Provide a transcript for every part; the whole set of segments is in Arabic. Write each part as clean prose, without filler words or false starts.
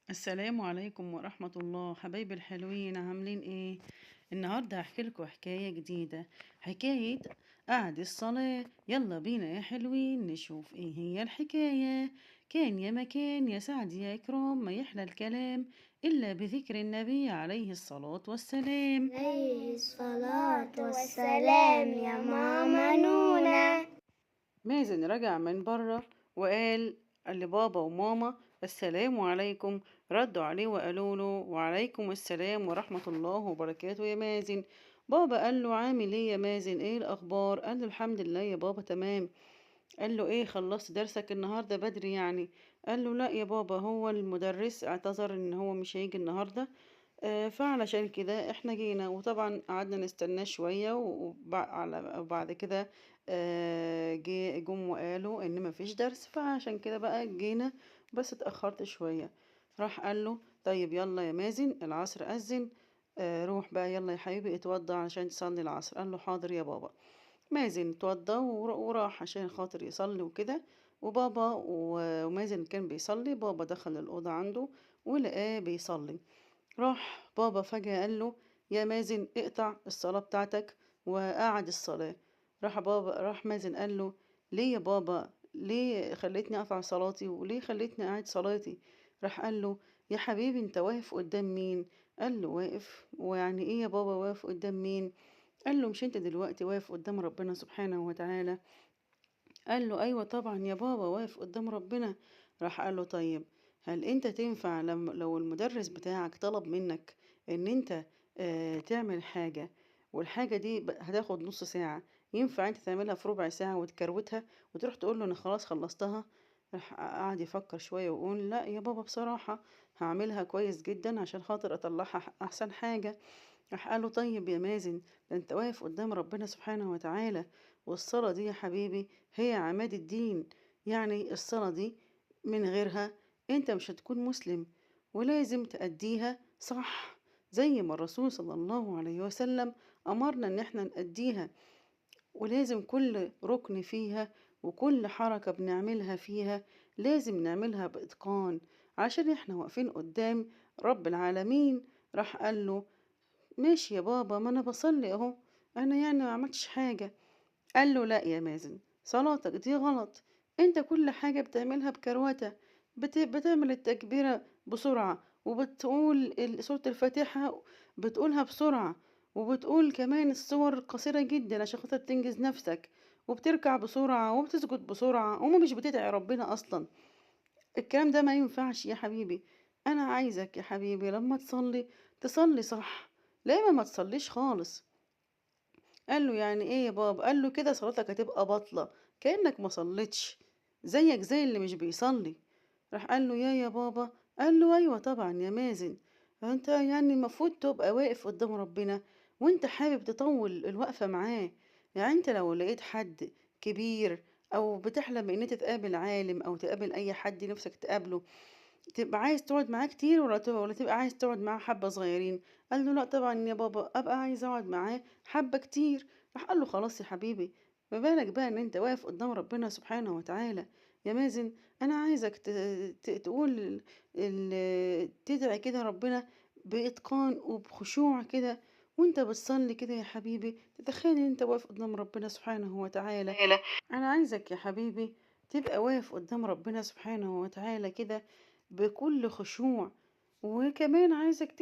السلام عليكم ورحمة الله، حبايبي الحلوين، عاملين ايه؟ النهاردة هحكي لكم حكاية جديدة، حكاية قعد الصلاة. يلا بينا يا حلوين نشوف ايه هي الحكاية. كان يا مكان يا سعد يا إكرام، ما يحلى الكلام إلا بذكر النبي عليه الصلاة والسلام. عليه الصلاة والسلام يا ماما نونا. مازن رجع من بره وقال لبابا وماما السلام عليكم. ردوا عليه وقالوا له وعليكم السلام ورحمة الله وبركاته يا مازن. بابا قال له عامل ايه يا مازن، ايه الاخبار؟ قال له الحمد لله يا بابا تمام. قال له ايه خلصت درسك النهارده بدري يعني؟ قال له لا يا بابا، هو المدرس اعتذر ان هو مش هيجي النهارده. فعلشان كده احنا جينا، وطبعا قعدنا نستناه شوية وبعد كده جم وقالوا ان مفيش درس، فعشان كده بقى جينا، بس اتأخرت شوية. راح قال له طيب يلا يا مازن العصر أذن، روح بقى يلا يا حبيبي اتوضى عشان تصلي العصر. قال له حاضر يا بابا. مازن اتوضى وراح عشان خاطر يصلي وكده. ومازن كان بيصلي، بابا دخل الأوضة عنده ولقاه بيصلي. راح بابا فجأة قال له يا مازن اقطع الصلاة بتاعتك، وقعد الصلاة. راح مازن قال له ليه يا بابا، ليه خليتني اقطع صلاتي وليه خليتني اعيد صلاتي؟ راح قال له يا حبيبي انت واقف قدام مين؟ قال له واقف، ويعني ايه يا بابا واقف قدام مين؟ قال له مش انت دلوقتي واقف قدام ربنا سبحانه وتعالى؟ قال له ايوه طبعا يا بابا واقف قدام ربنا. راح قال له طيب هل انت تنفع لو المدرس بتاعك طلب منك ان انت تعمل حاجة، والحاجة دي هتاخد نص ساعة، ينفع انت تعملها في ربع ساعة وتكروتها وتروح تقول له انا خلاص خلصتها؟ راح قعد يفكر شوية ويقول لا يا بابا بصراحة هعملها كويس جدا عشان خاطر اطلعها احسن حاجة. راح قال له طيب يا مازن، ده انت واقف قدام ربنا سبحانه وتعالى، والصلاة دي يا حبيبي هي عماد الدين. يعني الصلاة دي من غيرها انت مش هتكون مسلم، ولازم تأديها صح زي ما الرسول صلى الله عليه وسلم أمرنا ان احنا نأديها. ولازم كل ركن فيها وكل حركة بنعملها فيها لازم نعملها بإتقان، عشان احنا واقفين قدام رب العالمين. راح قال له ماشي يا بابا، ما انا بصلي اهو، انا يعني ما عملتش حاجة. قال له لا يا مازن، صلاتك دي غلط. انت كل حاجة بتعملها بكروتة، بتعمل التكبيرة بسرعة، وبتقول سورة الفاتحة بتقولها بسرعة، وبتقول كمان السور قصيرة جدا عشان خاطر تنجز نفسك، وبتركع بسرعة وبتسجد بسرعة وما مش بتدعي ربنا أصلا. الكلام ده ما ينفعش يا حبيبي. أنا عايزك يا حبيبي لما تصلي صح، لا ما تصليش خالص. قال له يعني ايه يا بابا؟ قال له كده صلاتك هتبقى باطلة، كأنك ما صليتش، زيك زي اللي مش بيصلي. راح قال له يا بابا؟ قال له ايوه طبعا يا مازن، انت يعني المفروض تبقى واقف قدام ربنا وانت حابب تطول الوقفة معاه. يعني انت لو لقيت حد كبير او بتحلم ان انت تقابل عالم او تقابل اي حد نفسك تقابله، تبقى عايز تقعد معاه كتير ولا تبقى عايز تقعد معاه حبة صغيرين؟ قال له لا طبعا يا بابا، ابقى عايز اقعد معاه حبة كتير. راح قال له خلاص يا حبيبي، ما بالك بقى ان انت واقف قدام ربنا سبحانه وتعالى يا مازن؟ انا عايزك تقول تدعي كده ربنا بإتقان وبخشوع كده، وانت بتصلي كده يا حبيبي تتخيل ان انت واقف قدام ربنا سبحانه وتعالى. انا عايزك يا حبيبي تبقى واقف قدام ربنا سبحانه وتعالى كده بكل خشوع. وكمان عايزك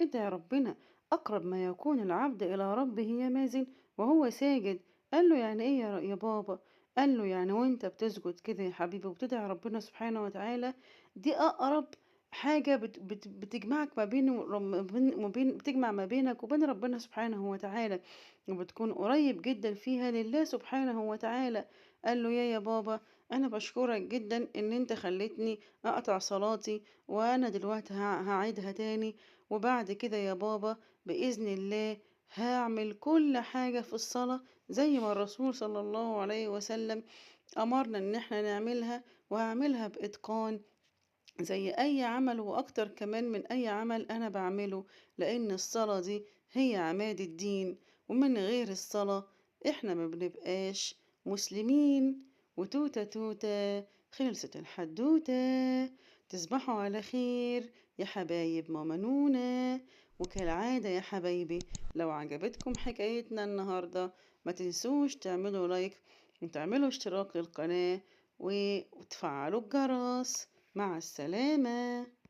ادعي ربنا اقرب ما يكون العبد الى ربه يا مازن وهو ساجد. قال له يعني ايه يا بابا؟ قال له يعني وانت بتسجد كده يا حبيبي وبتدعي ربنا سبحانه وتعالى، دي اقرب حاجة بتجمعك بتجمع ما بينك وبين ربنا سبحانه وتعالى، وبتكون قريب جدا فيها لله سبحانه وتعالى. قال له يا بابا، انا بشكرك جدا ان انت خليتني اقطع صلاتي، وانا دلوقتي هعيدها تاني، وبعد كده يا بابا باذن الله هعمل كل حاجة في الصلاة زي ما الرسول صلى الله عليه وسلم امرنا ان احنا نعملها، وهعملها باتقان زي اي عمل واكتر كمان من اي عمل انا بعمله، لان الصلاة دي هي عماد الدين، ومن غير الصلاة احنا ما بنبقاش مسلمين. وتوتة توتة، خلصت الحدوتة. تصبحوا على خير يا حبايب ماما نونا. وكالعادة يا حبايبي، لو عجبتكم حكايتنا النهاردة ما تنسوش تعملوا لايك وتعملوا اشتراك للقناة وتفعلوا الجرس. مع السلامة.